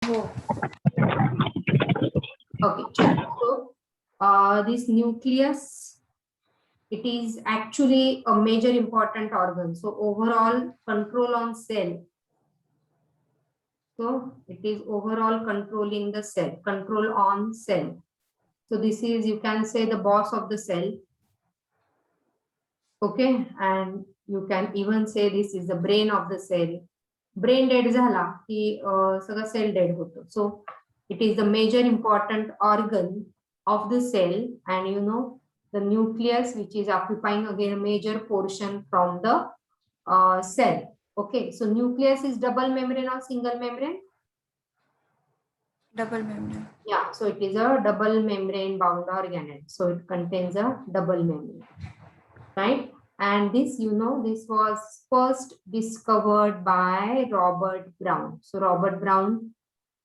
No. Okay, check. So this nucleus, it is actually a major important organ. So overall control on cell. So it is overall controlling the cell, control on cell. So this is, you can say, the boss of the cell. Okay, and you can even say this is the brain of the cell. Brain dead झाला की सगळं cell dead होतो. So it is the major important organ of the cell, and you know the nucleus, which is occupying again a major portion from the cell. Okay, so nucleus is double membrane or single membrane? Double membrane. Yeah, so it is a double membrane bound organelle. So it contains a double membrane, right? And this, you know, this was first discovered by Robert Brown. So Robert Brown,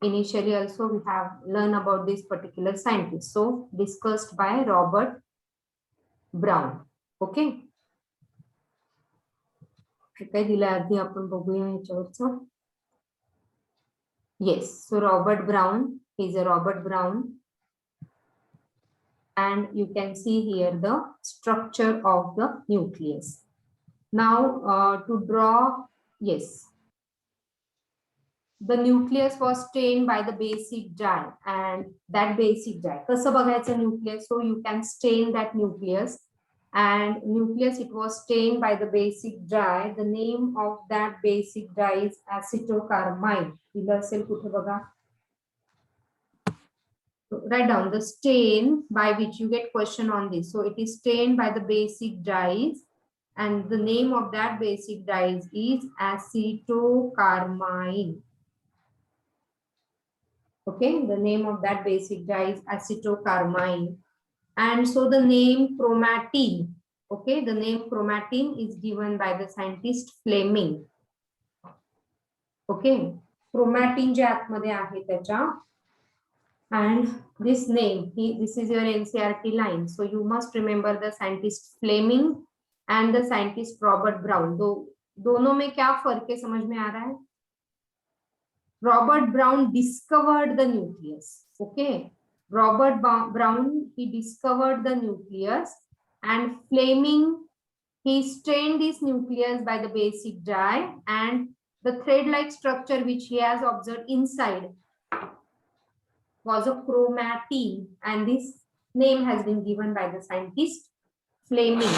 initially also we have learned about this particular scientist. So discussed by Robert Brown. Okay. काय दिलं आधी आपण बघूया ह्याच्यावरचं. Yes, so Robert Brown is a Robert Brown. And you can see here the structure of the nucleus. Now to draw, yes, the nucleus was stained by the basic dye, and that basic dye, कसं बघायचं nucleus? So you can stain that nucleus, and nucleus, it was stained by the basic dye. The name of that basic dye is acetocarmine. दिलं असेल कुठे बघा. Write down the stain by which you get question on this. So it is stained by the basic dyes, and the name of that basic dyes is acetocarmine. Okay, the name of that basic dye is acetocarmine. And so the name chromatin, okay, the name chromatin is given by the scientist Fleming. Okay, chromatin जे आतमध्ये आहे त्याच्या. And this name, this is your NCERT line. So you must remember the scientist Fleming and the scientist Robert Brown. दोनों में क्या फर्क है समझ में आ रहा है? Robert Brown discovered the nucleus. Okay, Robert Brown, he discovered the nucleus, and Fleming, he stained this nucleus by the basic dye, and the thread-like structure which he has observed inside was a chromatin, and this name has been given by the scientist Fleming.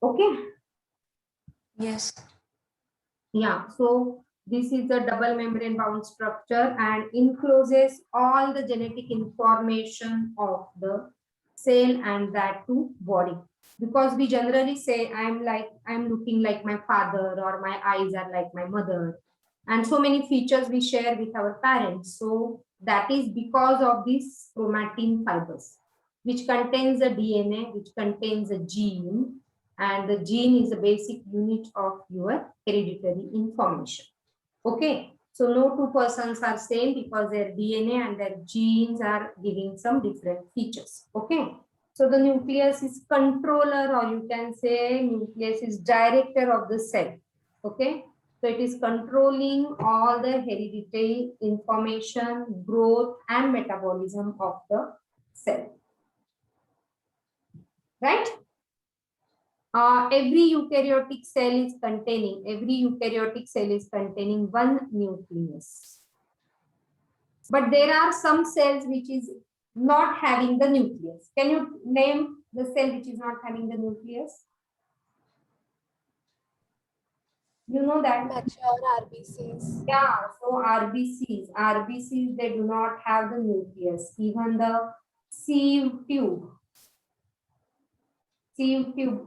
Okay. Yes. Yeah, so this is a double membrane bound structure and encloses all the genetic information of the cell and that to body. Because we generally say I'm looking like my father, or my eyes are like my mother, and so many features we share with our parents. So that is because of these chromatin fibers, which contains a DNA, which contains a gene, and the gene is a basic unit of your hereditary information. Okay, so no two persons are same because their DNA and their genes are giving some different features. Okay, so the nucleus is controller, or you can say nucleus is director of the cell. Okay, so it is controlling all the hereditary information, growth and metabolism of the cell. Right? Every eukaryotic cell is containing one nucleus. But there are some cells which is not having the nucleus. Can you name the cell which is not having the nucleus? You know that? Mature RBCs. Yeah, so RBCs, they do not have the nucleus. Even the sieve tube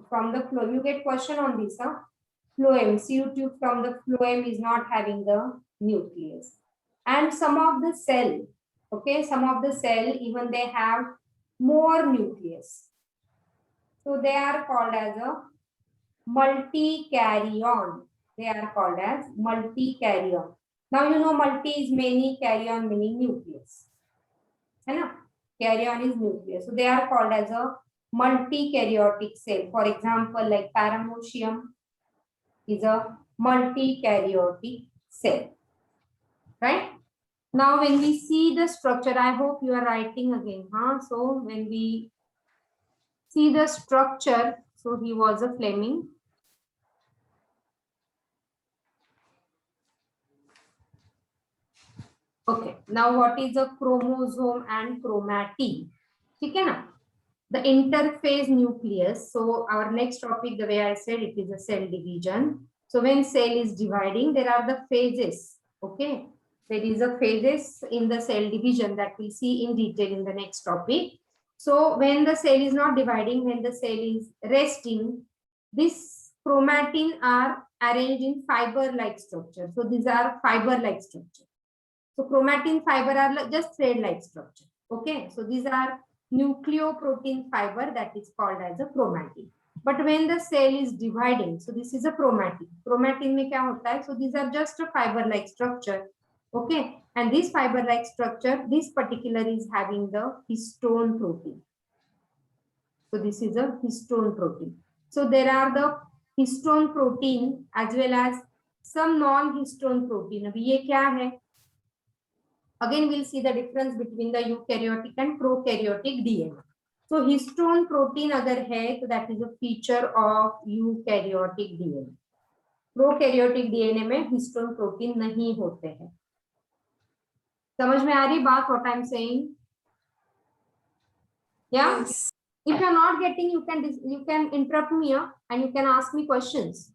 from the phloem, you get question on this, huh? Phloem, sieve tube from the phloem is not having the nucleus. And some of the cell, okay, even they have more nucleus. So they are called as a multi-karyon. They are called as multi-karyon. Now you know multi is many, karyon meaning nucleus. Karyon is nucleus. So they are called as a multi-karyotic cell. For example, like paramecium is a multi-karyotic cell. Right? Now when we see the structure, I hope you are writing again, huh? So when we see the structure, so he was a Fleming. Okay, now what is a chromosome and chromatin? ठीक है ना? The interphase nucleus. So our next topic, the way I said, it is a cell division. So when cell is dividing, there are the phases. Okay, there is a phases in the cell division that we'll see in detail in the next topic. So when the cell is not dividing, when the cell is resting, this chromatin are arranged in fiber-like structure. So these are fiber-like structure. So chromatin fiber are just thread-like structure. Okay, so these are nucleoprotein fiber that is called as a chromatin. But when the cell is dividing, so this is a chromatin. Chromatin में क्या होता है? So these are just a fiber-like structure. Okay, and this fiber-like structure, this particular is having the histone protein. So this is a histone protein. So there are the histone protein as well as some non-histone protein. अभी ये क्या है? Again, we'll see the difference between the eukaryotic and prokaryotic DNA. So histone protein अगर है तो that is a feature of eukaryotic DNA. Prokaryotic DNA में histone protein नहीं होते हैं. समझ में आ रही बात what I'm saying? Yeah. Yes. If you're not getting, you can interrupt me and you can ask me questions.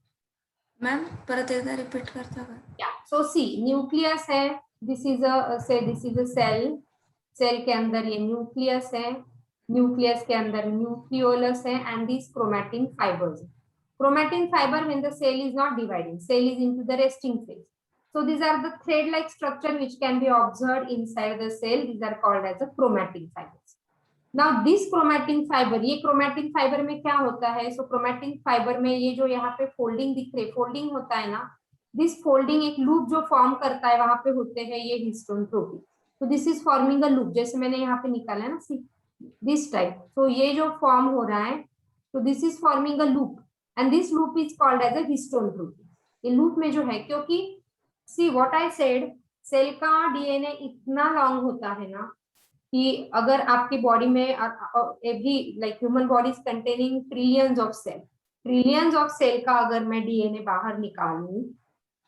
Ma'am परत एकदा रिपीट करता का? Yeah. So see, nucleus है. This is a cell. Cell के अंदर ये nucleus है. Nucleus के अंदर nucleolus है and these chromatin fibers. Chromatin fiber when the cell is not dividing, cell is into the resting phase. So these are the thread-like structure which can be observed inside the cell. These are called as the chromatin fibers. Now this chromatin fiber, ये chromatin fiber में क्या होता है? So chromatin fiber में ये जो यहाँ पे folding दिख रहे, folding होता है ना, this folding एक loop जो form करता है वहां पे होते हैं ये histone protein. So this is forming a loop, जैसे मैंने यहाँ पे निकाला है ना, see this type. So ये जो form हो रहा है, so this is forming a loop and this loop is called as a histone protein. ये loop में जो है, क्योंकि see what I said, cell का DNA इतना लॉन्ग होता है ना कि अगर आपकी बॉडी में every like human body is containing trillions of cell का अगर मैं डीएनए बाहर निकालूं,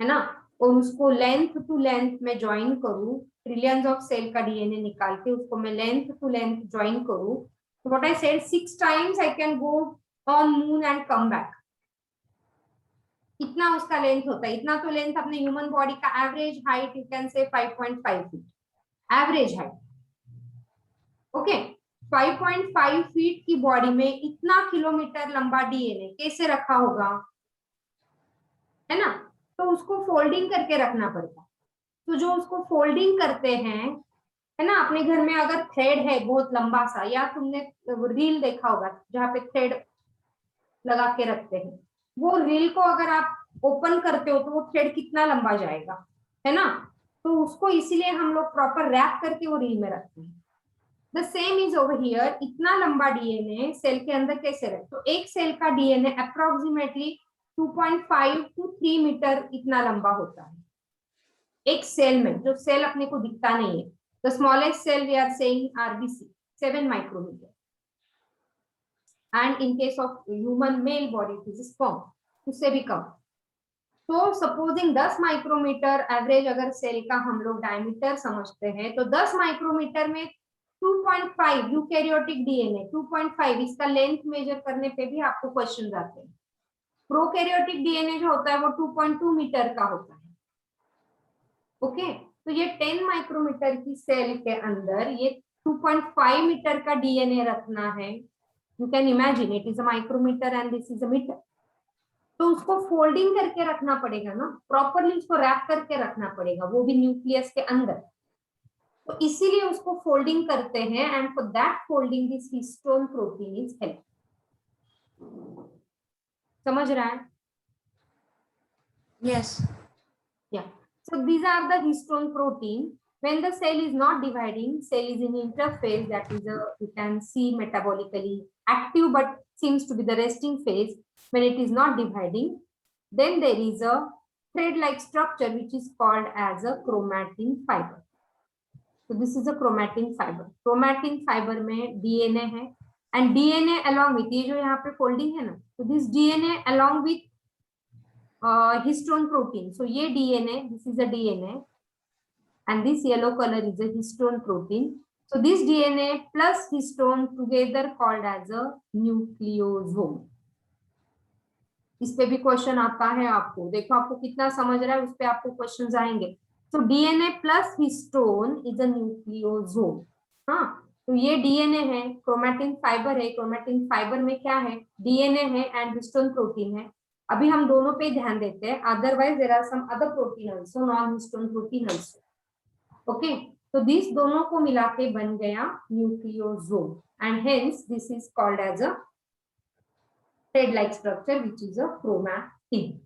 है ना, और उसको लेंथ टू लेंथ में ज्वाइन करूं, ट्रिलियंस ऑफ सेल का डीएनए निकाल के उसको मैं लेंथ टू लेंथ ज्वाइन करूं, तो what I said 6 times I can go on moon and come back. इतना उसका लेंथ होता है. इतना तो लेंथ अपने ह्यूमन बॉडी का average height you can say 5.5 feet average height. Okay, 5.5 feet की बॉडी में इतना किलोमीटर लंबा डीएनए कैसे रखा होगा, है ना? तो उसको फोल्डिंग करके रखना पड़ता. तो जो उसको फोल्डिंग करते हैं, है ना, अपने घर में अगर थ्रेड है बहुत लंबा सा, या तुमने रील देखा होगा जहाँ पे थ्रेड लगा के रखते हैं, वो रील को अगर आप ओपन करते हो तो वो थ्रेड कितना लंबा जाएगा, है ना? तो उसको इसीलिए हम लोग प्रॉपर रैप करके वो रील में रखते हैं. The same is over here. इतना लंबा डीएनए सेल के अंदर कैसे रहे? तो एक सेल का डीएनए अप्रोक्सीमेटली 2.5 to 3 मीटर इतना लंबा होता है एक सेल में, जो सेल अपने को दिखता नहीं है. The smallest cell we are saying RBC 7 micrometer, and in case of human male body it is sperm, उससे भी कम. तो सपोजिंग 10 माइक्रोमीटर एवरेज अगर सेल का हम लोग डायमीटर समझते हैं, तो 10 माइक्रोमीटर में 2.5 यूकैरियोटिक डीएनए 2.5 इसका लेंथ मेजर करने पे भी आपको क्वेश्चन आते हैं. प्रोकैरियोटिक डीएनए जो होता है वो 2.2 मीटर का होता है. ओके, तो ये 10 माइक्रोमीटर की सेल के अंदर ये 2.5 मीटर का डीएनए रखना है. You can imagine it is a micrometre and this is a metre. तो उसको फोल्डिंग करके रखना पड़ेगा ना, प्रॉपरली उसको रैप करके रखना पड़ेगा, वो भी न्यूक्लियस के अंदर. तो इसीलिए उसको फोल्डिंग करते हैं and for that folding this histone protein is help. समझ रहा है? Yes. Yeah. So these are the histone protein. When the cell is not dividing, cell is in interphase, that is a, you can see metabolically active but seems to be the resting phase. When it is not dividing, then there is a thread-like structure which is called as a chromatin fiber. So this is a chromatin fiber. Chromatin fiber में DNA है and DNA along with ये जो यहाँ पे folding है ना, so this DNA along with histone protein. So ये DNA, this is a DNA and this yellow color is a histone protein. So this DNA plus histone together called as a nucleosome. इस पे भी question आता है आपको, देखो आपको कितना समझ रहा है, उस पे आपको क्वेश्चंस आएंगे. So DNA plus histone is a nucleosome. हाँ, तो ये DNA है, क्रोमैटिन फाइबर है. क्रोमैटिन फाइबर में क्या है? DNA है एंड हिस्टोन प्रोटीन है. अभी हम दोनों पे ध्यान देते हैं. Otherwise there are some other protein also, non histone protein also. Okay, तो दिस दोनों को मिला के बन गया nucleosome and hence this is called as a thread like structure which is a chromatin.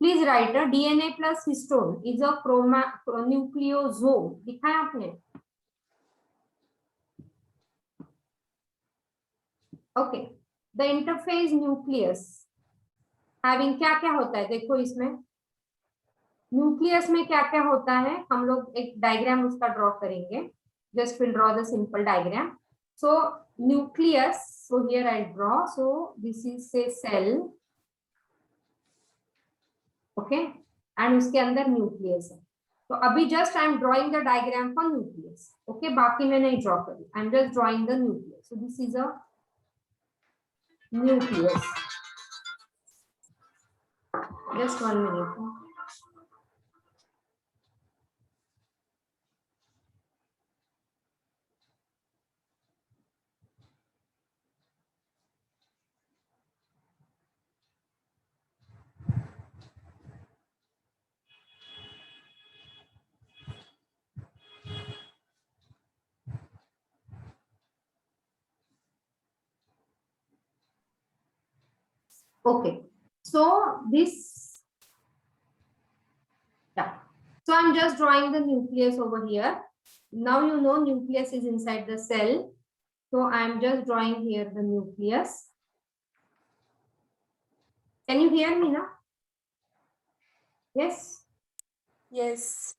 Please write a DNA plus histone is a nucleosome. दिखा है आपने? Okay, the interphase nucleus having क्या क्या होता है? देखो इसमें न्यूक्लियस में क्या क्या होता है, हम लोग एक डायग्राम उसका ड्रॉ करेंगे. Just will draw the simple diagram. So nucleus, so here I draw, so this is say cell, okay, and उसके अंदर न्यूक्लियस है. तो अभी just I am drawing the diagram for nucleus. Okay, बाकी मैं नहीं ड्रॉ करूँ, I am just drawing the nucleus. So this is a nucleus. Just 1 minute. Okay, so this, yeah, so I'm just drawing the nucleus over here. Now you know nucleus is inside the cell, so I'm just drawing here the nucleus. Can you hear me now? Yes. Yes.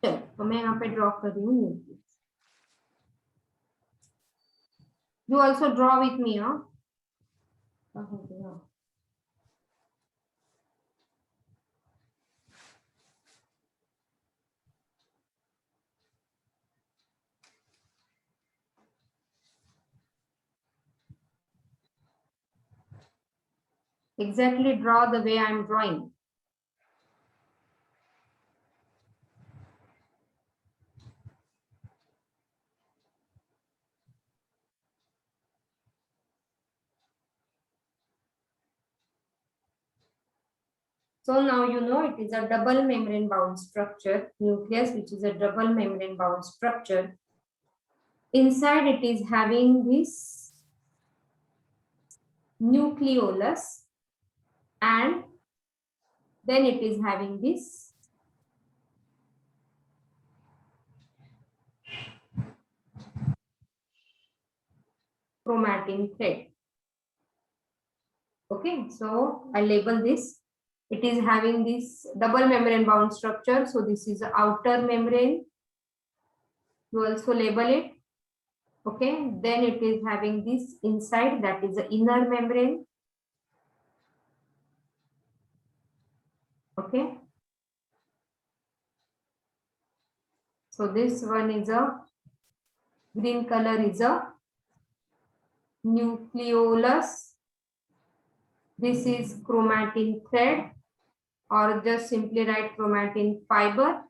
चलो, तो मैं यहाँ पे draw कर रही हूँ nucleus. You also draw with me, huh? Exactly draw the way I'm drawing. So now you know it is a double membrane bound structure, nucleus, which is a double membrane bound structure. Inside it is having this nucleolus and then it is having this chromatin thread. Okay, so I label this. It is having this double membrane bound structure. So this is the outer membrane. You also label it. Okay, then it is having this inside, that is the inner membrane. Okay, so this one is a green color is a nucleolus. This is chromatin thread, or just simply write chromatin fiber.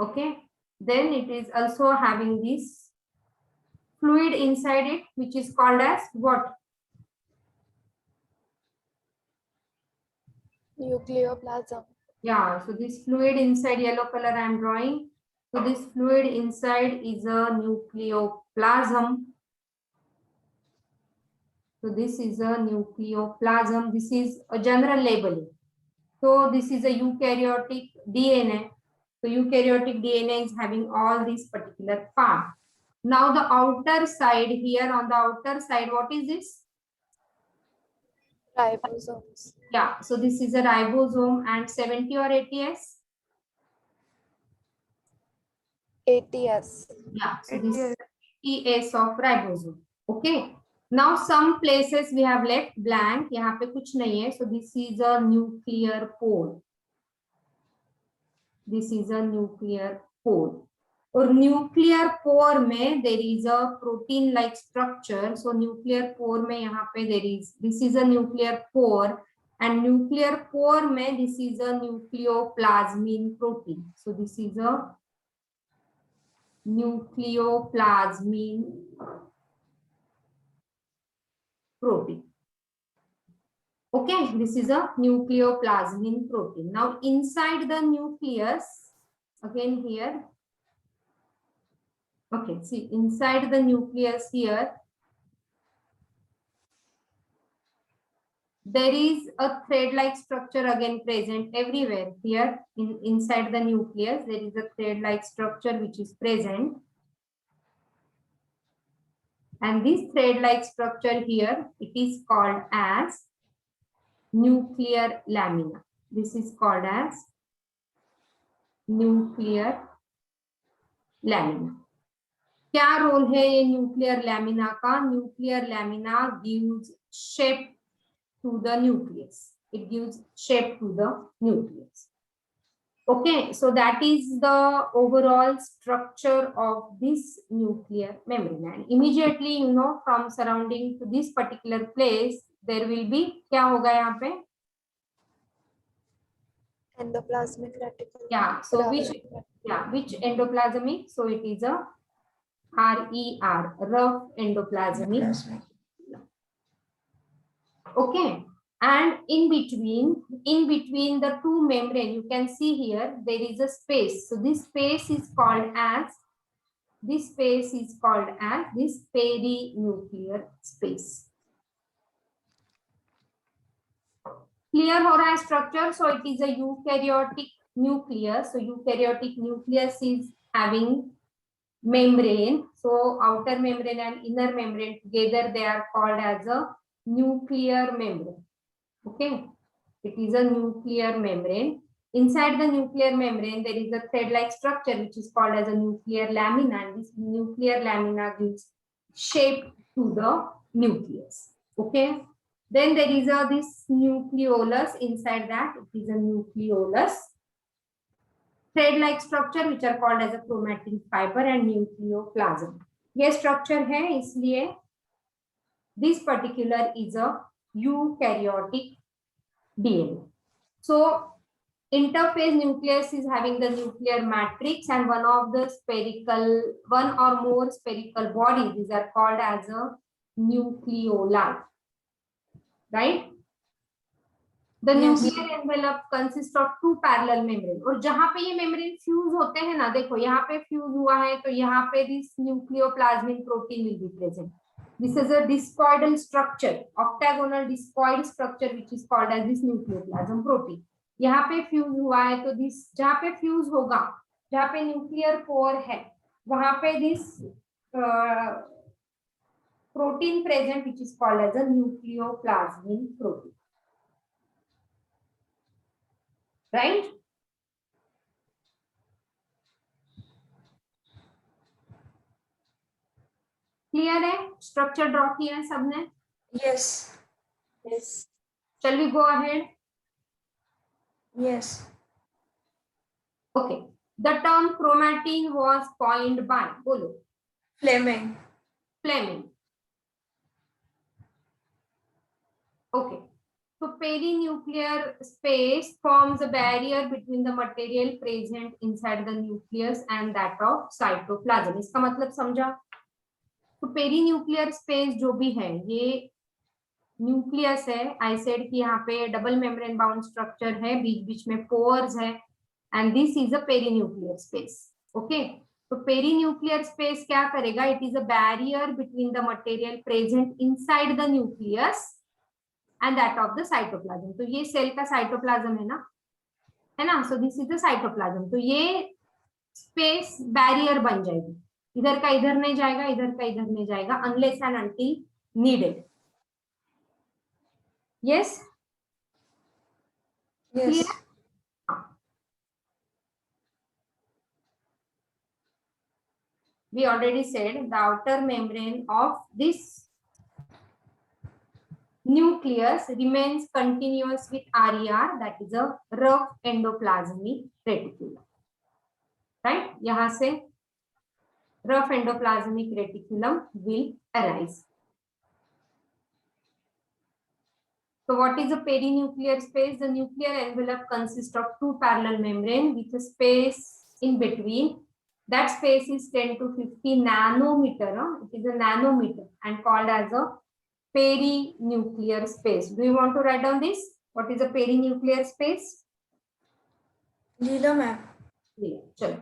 Okay, then it is also having this fluid inside it, which is called as what? Nucleoplasm. Yeah, so this fluid inside, yellow color I am drawing. So this fluid inside is a nucleoplasm. So this is a nucleoplasm. This is a general labeling. So this is a eukaryotic DNA. So eukaryotic DNA is having all these particular parts. Now the outer side, here on the outer side, what is this? Ribosomes. Yeah, so this is a ribosome and 70 or 80S? 80S. Yeah, so this is 80S of ribosome. Okay. Now some places we have left blank. यहाँ पे कुछ नहीं है. So this is a nuclear pore. This is a nuclear pore. और nuclear pore में देर is a protein like structure. So nuclear pore में यहाँ पे there is this is a nuclear pore and nuclear pore में this is a nucleoplasmin protein. So this is a nucleoplasmin protein. Okay, this is a nucleoplasmin protein. Now inside the nucleus, again here. Okay, see inside the nucleus here, there is a thread-like structure again present everywhere. Here inside the nucleus, there is a thread-like structure which is present. And this thread-like structure here, it is called as nuclear lamina. This is called as nuclear lamina. क्या role है ये nuclear lamina का? Nuclear lamina gives shape to the nucleus. It gives shape to the nucleus. Okay, so that is the overall structure of this nuclear membrane. And immediately, you know, from surrounding to this particular place, there will be क्या होगा यहाँ पे? Endoplasmic reticulum. Yeah. So which endoplasmic? So it is a RER, rough endoplasmic. Okay, and in between the two membrane, you can see here there is a space. So this space is called as this perinuclear space. Clear हो रहा है structure? So it is a eukaryotic nucleus. So eukaryotic nucleus is having membrane. So outer membrane and inner membrane together, they are called as a nuclear membrane. Okay, it is a nuclear membrane. Inside the nuclear membrane, there is a thread-like structure which is called as a nuclear lamina, and this nuclear lamina gives shape to the nucleus. Okay, then there is this nucleolus. Inside that, it is a nucleolus. Thread-like structure which are called as a chromatin fiber and nucleoplasm. ये structure है, इसलिए this particular is a eukaryotic DNA. So interphase nucleus is having the nuclear matrix and one or more spherical bodies. These are called as a nucleoli, right? The nuclear envelope consists of two parallel membranes. और जहां पे ये membrane fuse होते हैं ना, देखो यहाँ पे fuse हुआ है तो यहाँ पे this nucleoplasmin protein will be present. This is a discoidal structure, octagonal discoid structure which is called as this nucleoplasm protein. यहाँ पे fuse हुआ है तो this जहाँ पे fuse होगा, जहाँ पे nuclear pore है, वहाँ पे this protein present which is called as a nucleoplasmin protein. Right? Clear है? Structure draw किया है सबने? Yes. Shall we go ahead? Yes. Okay. The term chromatin was coined by, बोलो. Fleming. Okay. So perinuclear space forms a barrier between the material present inside the nucleus and that of cytoplasm. इसका मतलब समझा? तो perinuclear space जो भी है, ये nucleus है. आई सेड कि यहाँ पे डबल मेम्ब्रेन बाउंड स्ट्रक्चर है, बीच बीच में पोर्स है, and this is a perinuclear space. Okay, तो पेरीन्यूक्लियर स्पेस क्या करेगा? It is a barrier between the material present inside the nucleus and that of the cytoplasm. तो ये सेल का cytoplasm है ना, सो दिस इज द साइटोप्लाज्म. तो ये स्पेस बैरियर बन जाएगी, इधर का इधर नहीं जाएगा, इधर का इधर नहीं जाएगा, unless and until needed. Yes. Yes. We already said the outer membrane of this nucleus remains continuous with RER, that is a rough endoplasmic reticulum. Right? यहाँ से rough endoplasmic reticulum will arise. So what is a perinuclear space? The nuclear envelope consists of two parallel membranes with a space in between. That space is 10 to 50 nanometer. It is a nanometer and called as a perinuclear space. Do you want to write down this? What is a perinuclear space? Leela ma'am. Yeah, chalo.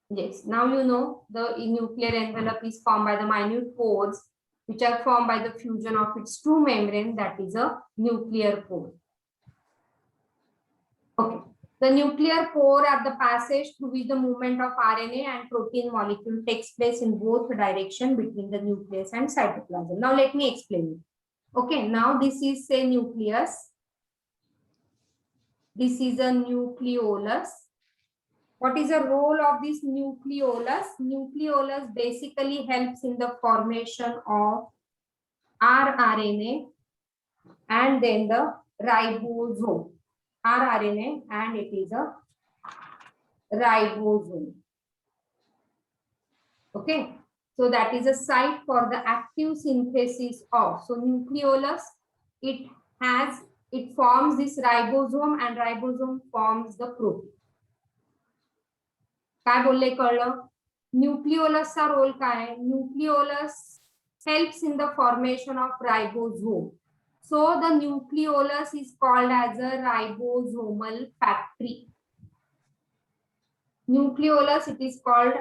Yes, now you know the nuclear envelope is formed by the minute pores which are formed by the fusion of its two membranes, that is a nuclear pore. Okay. The nuclear pore are the passage through which the movement of RNA and protein molecule takes place in both directions between the nucleus and cytoplasm. Now let me explain it. Okay, now this is say nucleus. This is a nucleolus. What is the role of this nucleolus? Nucleolus basically helps in the formation of rRNA and then the ribosome. rRNA and it is a ribosome. Okay, so that is a site for the active synthesis of. So nucleolus, it forms this ribosome and ribosome forms the protein. काय बोलले कळलं? न्यूक्लियोलसचा role काय? Nucleolus helps in the formation of ribosome. So the nucleolus is called as a ribosomal factory. Nucleolus, it is called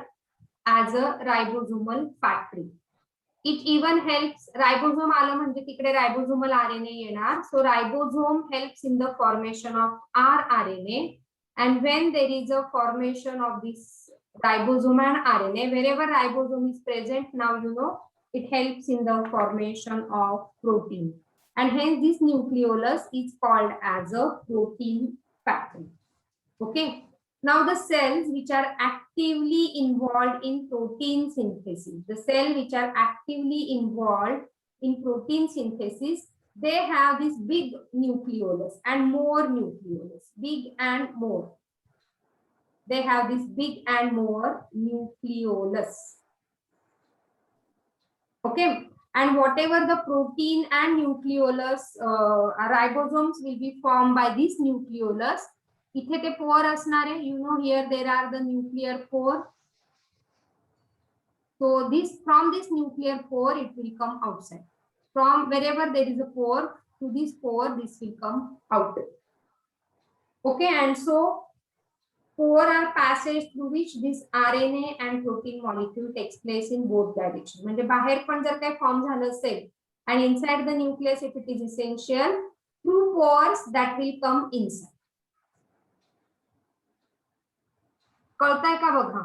as a ribosomal factory. It even helps, ribosome आलं म्हणजे तिकडे ribosomal RNA येणार. So ribosome helps in the formation of rRNA. And when there is a formation of this ribosome and RNA, wherever ribosome is present, now you know it helps in the formation of protein. And hence this nucleolus is called as a protein factory. Okay. Now the cells which are actively involved in protein synthesis, the cell which are actively involved in protein synthesis, they have this big nucleolus and more nucleolus, big and more. They have this big and more nucleolus. Okay, and whatever the protein and nucleolus, ribosomes will be formed by this nucleolus. इथे ते पोर असणार आहे, you know, here there are the nuclear pore. So this, from this nuclear pore, it will come outside. From wherever there is a pore to this pore, this will come out. Okay, and so pore are passage through which this RNA and protein molecule takes place in both directions. म्हणजे बाहेर पण जर काही form झालं असेल and inside the nucleus, if it is essential, through pores that will come inside. कळतंय का बघा?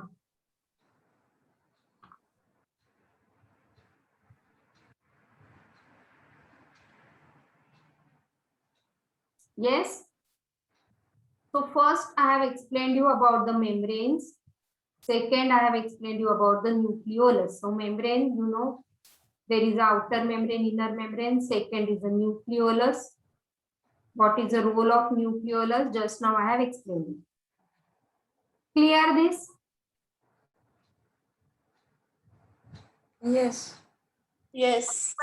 Yes. So first I have explained you about the membranes. Second, I have explained you about the nucleolus. So membrane, you know, there is outer membrane, inner membrane. Second is the nucleolus. What is the role of nucleolus? Just now I have explained. Clear this? Yes. Yes.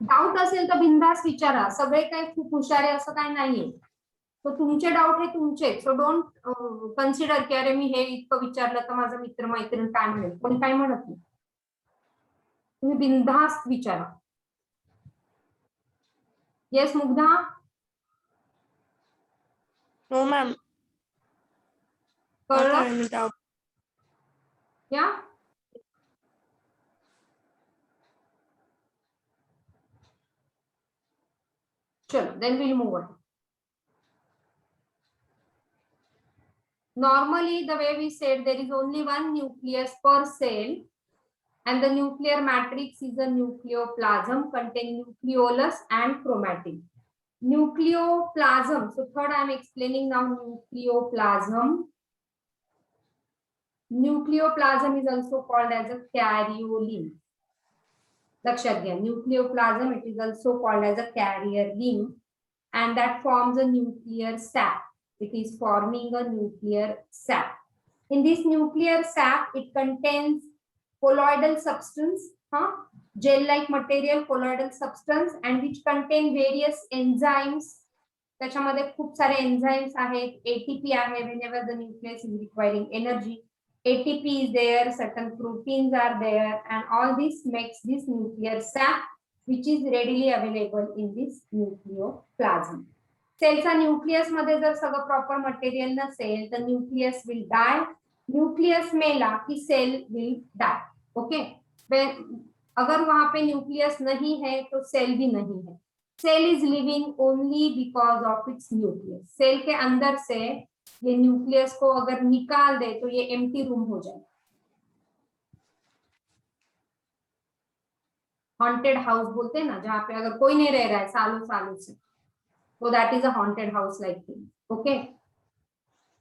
Doubt असेल तर बिंदास विचारा. सगळे काही खूप हुशार आहे असं काही नाहीये. तो तुमचे डाऊट हे तुमचे. सो डोंट कन्सिडर की अरे मी हे इतकं विचारलं तर माझा मित्र मैत्रीण काय म्हणेल. कोणी काय म्हणत नाही. तुम्ही बिंदास विचारा. येस मुग्धा? No, ma'am. कळलं? या? Sure, then we'll move on. Normally, the way we said, there is only one nucleus per cell. and the nuclear matrix is a nucleoplasm containing nucleolus and chromatin. Nucleoplasm. So third, I am explaining now nucleoplasm. Nucleoplasm is also called as a carriolin. Lakshat gya. Nucleoplasm, it is also called as a carrier limb, and that forms a nuclear sac. It is forming a nuclear sac. In this nuclear sac, it contains colloidal substance, gel-like material, colloidal substance, and which contain various enzymes. त्याच्यामध्ये खूप सारे enzymes आहेत, ATP आहे, whenever the nucleus is requiring energy. ATP is there, certain proteins are there, and all this makes this nuclear sac, which is readily available in this nucleoplasm. सेलचा nucleus मध्ये जर सगळं proper material नसेल तर nucleus will die. Nucleus मेला कि cell will di. Okay, अगर वहां पे न्यूक्लियस नहीं है तो सेल भी नहीं है. Cell is living only because of its nucleus. Cell के अंदर से ये न्यूक्लियस को अगर निकाल दे तो ये एम्प्टी रूम हो जाए. हॉन्टेड हाउस बोलते हैं ना, जहाँ पे अगर कोई नहीं रह रहा है सालों सालों से, तो that is a haunted house like thing. Okay,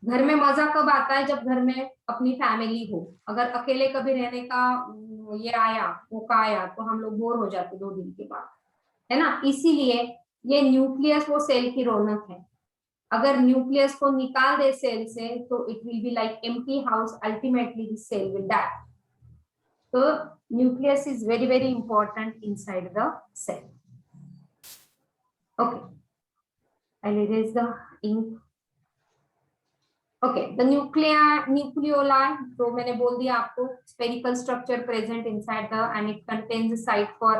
घर में मजा कब आता है? जब घर में अपनी फैमिली हो. अगर अकेले कभी रहने का ये आया, मौका आया, तो हम लोग बोर हो जाते 2 दिन के बाद, है ना. इसीलिए ये न्यूक्लियस वो सेल की रौनक है. अगर न्यूक्लियस को निकाल दे सेल से तो it will be like empty house. Ultimately this cell will die. तो nucleus is very very important inside the cell. Okay, I'll erase the ink. Okay, the nucleoli, तो मैंने बोल दिया आपको, spherical structure present inside the, and it contains a site for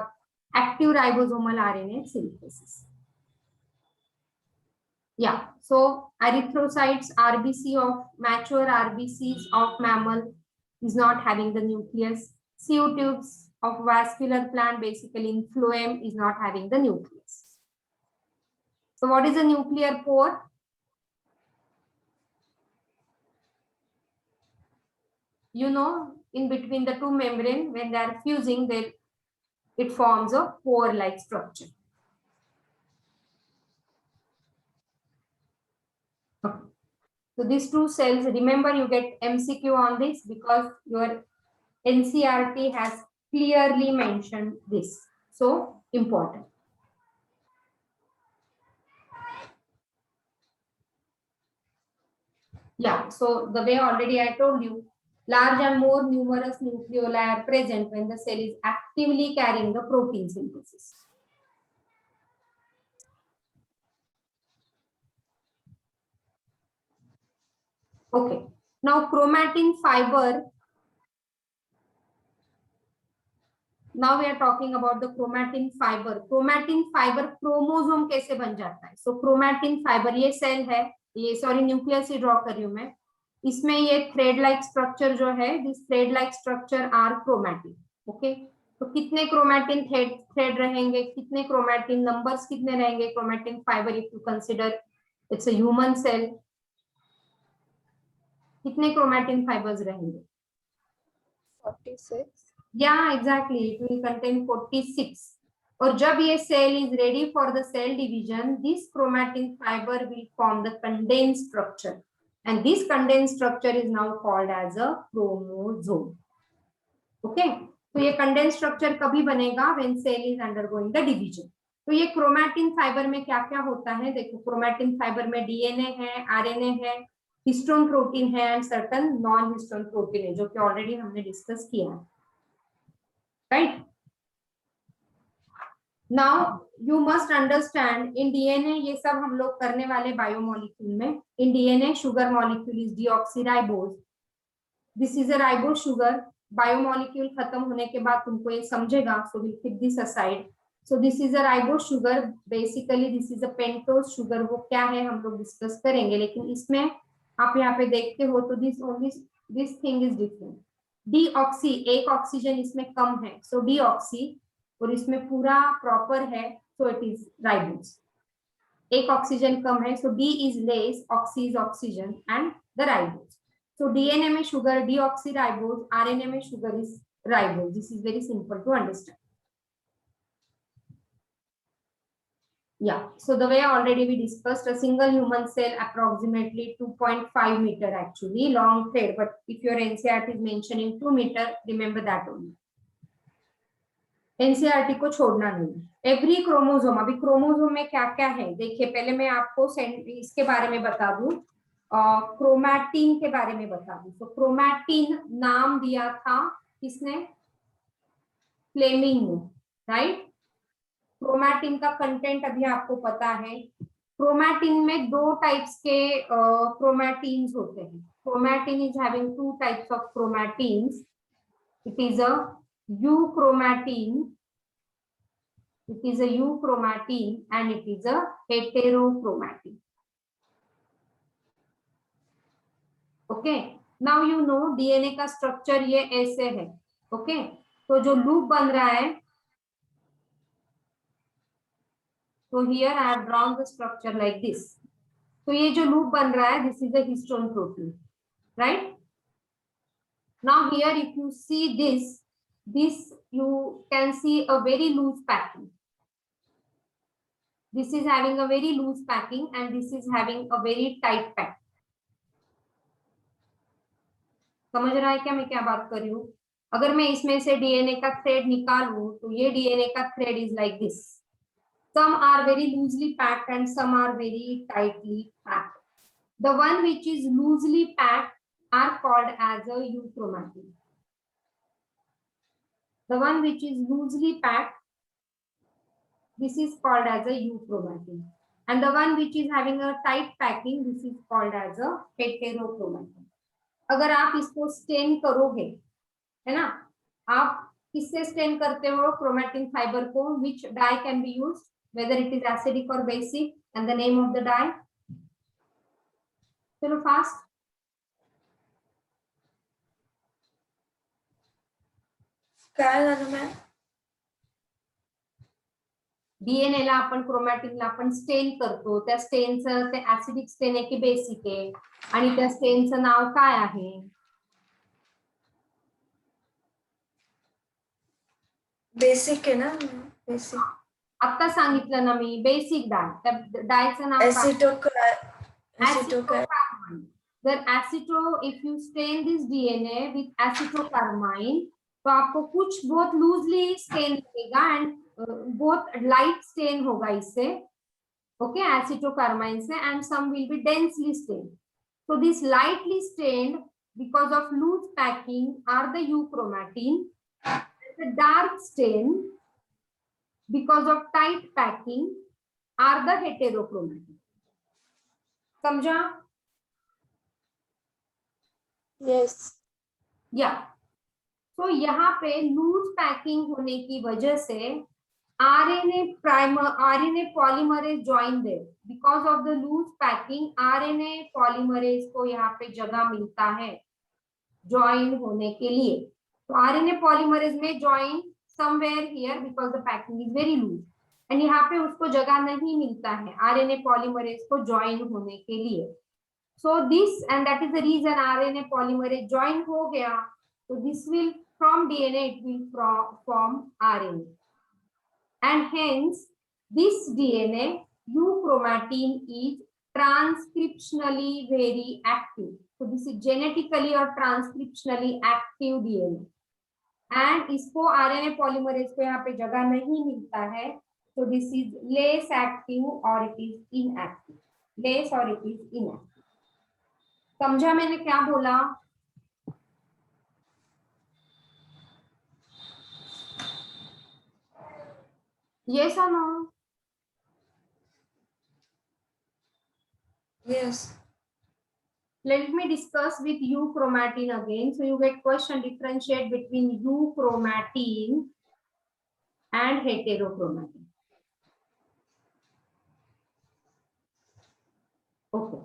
active ribosomal RNA synthesis. Yeah, so erythrocytes, RBC of mature RBCs of mammal is not having the nucleus. CO tubes of vascular plant, basically in phloem, is not having the nucleus. So what is a nuclear pore? You know, in between the two membrane, when they are fusing, it forms a pore-like structure. Okay. So these two cells, remember you get MCQ on this because your NCERT has clearly mentioned this. So important. Yeah, so the way already I told you, large and more numerous nucleoli are present when the cell is actively carrying the protein synthesis. Okay, now chromatin fiber. Now we are talking about the chromatin fiber. Chromatin fiber chromosome कैसे बन जाता है? So chromatin fiber, ये cell है, ये sorry nucleus ही draw कर रही हूँ मैं. इसमें ये थ्रेड लाइक स्ट्रक्चर जो है, this thread like structure are chromatin. Okay, तो कितने क्रोमैटिन थ्रेड रहेंगे, कितने क्रोमैटिन नंबर्स कितने रहेंगे chromatin fibre? If you consider it's a human cell, कितने क्रोमैटिन फाइबर्स रहेंगे? 46. Yeah, exactly, it will contain 46. और जब ये cell is ready for the cell division, this chromatin fiber will form the condensed structure, and this condensed structure is now called as a chromosome. Okay, तो ये condensed structure कभी बनेगा? When cell is undergoing the division. तो ये chromatin fiber में क्या क्या होता है? देखो, chromatin fiber में DNA है, RNA है, हिस्टोन प्रोटीन है, and certain non histone protein है, जो कि ऑलरेडी हमने डिस्कस किया है. Right? Now you must understand in DNA, ये सब हम लोग करने वाले बायोमोलिक्यूल में. In DNA, sugar molecule is deoxyribose. This is a ribose sugar. Biomolecule खत्म होने के बाद तुमको ये समझेगा. So we'll keep this aside. So this is a ribose sugar. Basically this is a pentose sugar. वो क्या है हम लोग डिस्कस करेंगे, लेकिन इसमें आप यहाँ पे देखते हो तो this thing is different. Deoxy, एक ऑक्सीजन इसमें कम है, सो डीऑक्सी, और इसमें पूरा प्रॉपर है, सो इट इज राइबोज. एक ऑक्सीजन कम है, so D is less, oxy is oxygen and the ribose. So DNA में शुगर डीऑक्सी राइबोज, आरएनए में sugar is ribose. This is very simple to understand. Yeah, so the way already we discussed, a single human cell approximately 2.5 meter actually long thread, but if your NCERT is mentioning 2 meter, remember that only. NCERT को छोड़ना नहीं। Every chromosome, अभी chromosome में क्या क्या है देखिए, पहले मैं आपको इसके बारे में बता दूं, क्रोमैटिन के बारे में बता दूं। तो क्रोमैटिन नाम दिया था किसने? फ्लेमिंग ने, राइट। क्रोमैटिन का कंटेंट अभी आपको पता है। क्रोमैटिन में 2 टाइप्स के क्रोमैटिन्स होते हैं। Chromatin is having 2 types of chromatins. It is a euchromatin, it is a euchromatin and it is a heterochromatin. Okay, now you know DNA का स्ट्रक्चर ये ऐसे है। ओके, तो जो लूप बन रहा है, तो here I have drawn the structure like this. तो ये जो लूप बन रहा है, this is a histone protein, right? Now here if you see this you can see a very loose packing. This is having a very loose packing and this is having a very tight pack. समझ रहा है क्या मैं क्या बात कर रही हूँ? अगर मैं इसमें से डीएनए का थ्रेड निकालूं तो ये डीएनए का thread is like this. Some are very loosely packed and some are very tightly packed. The one which is loosely packed are called as a euchromatin. The one which is loosely packed, this is called as a euchromatin. And the one which is having a tight packing, this is called as a heterochromatin. अगर आप इसको stand करोगे, है ना, आप किससे stand करते हो क्रोमैटिन फाइबर को? Which dye can be used, whether it is acidic और basic, and the name of the dye? चलो फास्ट. काय झालं मॅम? डीएनए ला आपण क्रोमॅटिनला आपण स्टेन करतो. त्या स्टेनचं ते ऍसिडिक स्टेन आहे की बेसिक आहे, आणि त्या स्टेनचं नाव काय आहे? बेसिक आहे ना? बेसिक. आता सांगितलं ना मी, बेसिक डाय. त्या डायचं नाव एसिटोकार्माइन. जर aceto, if you stain this DNA with acetocarmine, तो आपको कुछ बहुत लूजली स्टेन लगेगा एंड बहुत लाइट स्टेन होगा इससे, ओके, एसिटोकार्माइन से, and some will be densely stain. So this lightly stained because of loose packing are the euchromatin. The dark stain because of tight packing are the heterochromatin. समझा? Yes. Yeah. तो यहाँ पे loose packing होने की वजह से RNA polymerase join there. Because of the loose packing, RNA polymerase को यहाँ पे जगह मिलता है ज्वाइन होने के लिए. तो RNA polymerase में join somewhere here because the packing is very loose. And यहाँ पे उसको जगह नहीं मिलता है RNA polymerase को join होने के लिए. So this, and that is the reason RNA polymerase join हो गया. So this will, from DNA it will form RNA. And hence this DNA euchromatin is transcriptionally very active. So this is genetically or transcriptionally active DNA. And इसको RNA polymerase को यहाँ पे जगह नहीं मिलता है. So this is less active or it is inactive. Less or it is inactive. समझा मैंने क्या बोला? Yes or no? Yes. Let me discuss with euchromatin again. So you get question, differentiate between euchromatin and heterochromatin. Okay.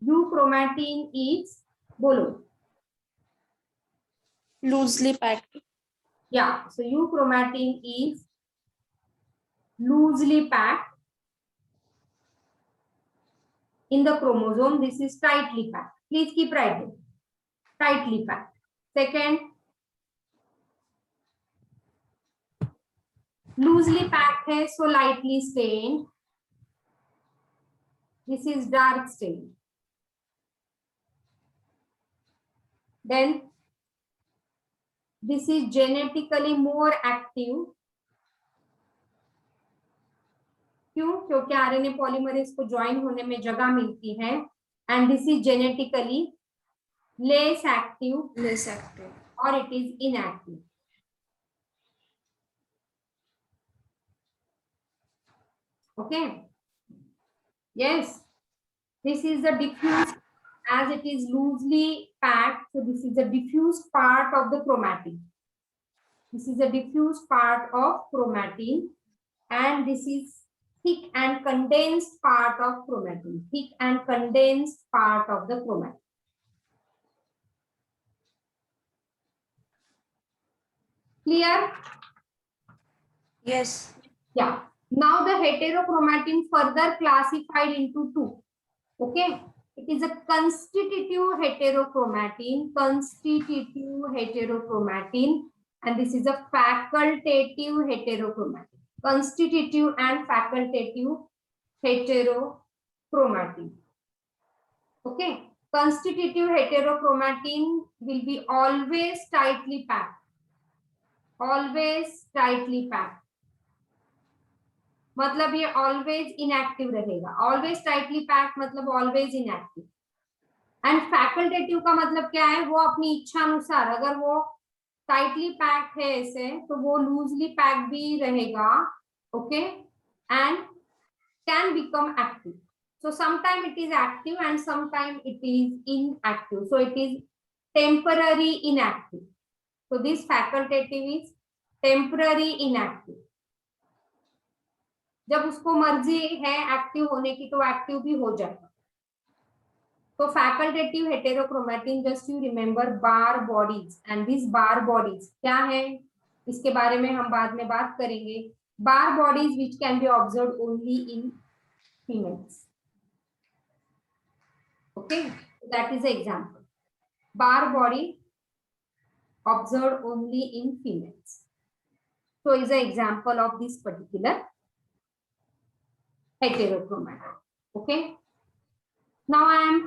Euchromatin is, bolo. Loosely packed. Yeah. So euchromatin is loosely packed in the chromosome. This is tightly packed. Please keep writing. Tightly packed. Second, loosely packed है, so lightly stained. This is dark stain. Then this is genetically more active. क्यों? क्योंकि RNA polymerase को join होने में जगह मिलती है. And this is genetically less active और it is inactive. Okay. Yes, this is the diffuse, as it is loosely packed, so this is the diffuse part of the chromatin. This is the diffuse part of chromatin, and this is thick and condensed part of chromatin. Thick and condensed part of the chromatin. Clear? Yes. Yeah. Now the heterochromatin further classified into two. Okay. It is a constitutive heterochromatin, and this is a facultative heterochromatin. Constitutive and facultative heterochromatin. Okay. Constitutive heterochromatin will be always tightly packed. Always tightly packed. मतलब ये always inactive रहेगा. Always tightly packed मतलब always inactive. And facultative का मतलब क्या है? वो अपनी इच्छा अनुसार, अगर वो टाइटली पैक्ड है ऐसे, तो वो लूजली पैक्ड भी रहेगा. Okay. And can become active. So sometime it is active and sometime it is inactive. So it is temporary inactive. So this facultative is temporary inactive. जब उसको मर्जी है एक्टिव होने की तो एक्टिव भी हो जाएगा. तो facultative heterochromatin, just you remember bar bodies. And this bar bodies क्या है, इसके बारे में हम बाद में बात करेंगे. Barr bodies which can be observe only in females. Okay, that is example. Barr body observe only in females. So is an example of this particular heterochromatin. Okay. Now I am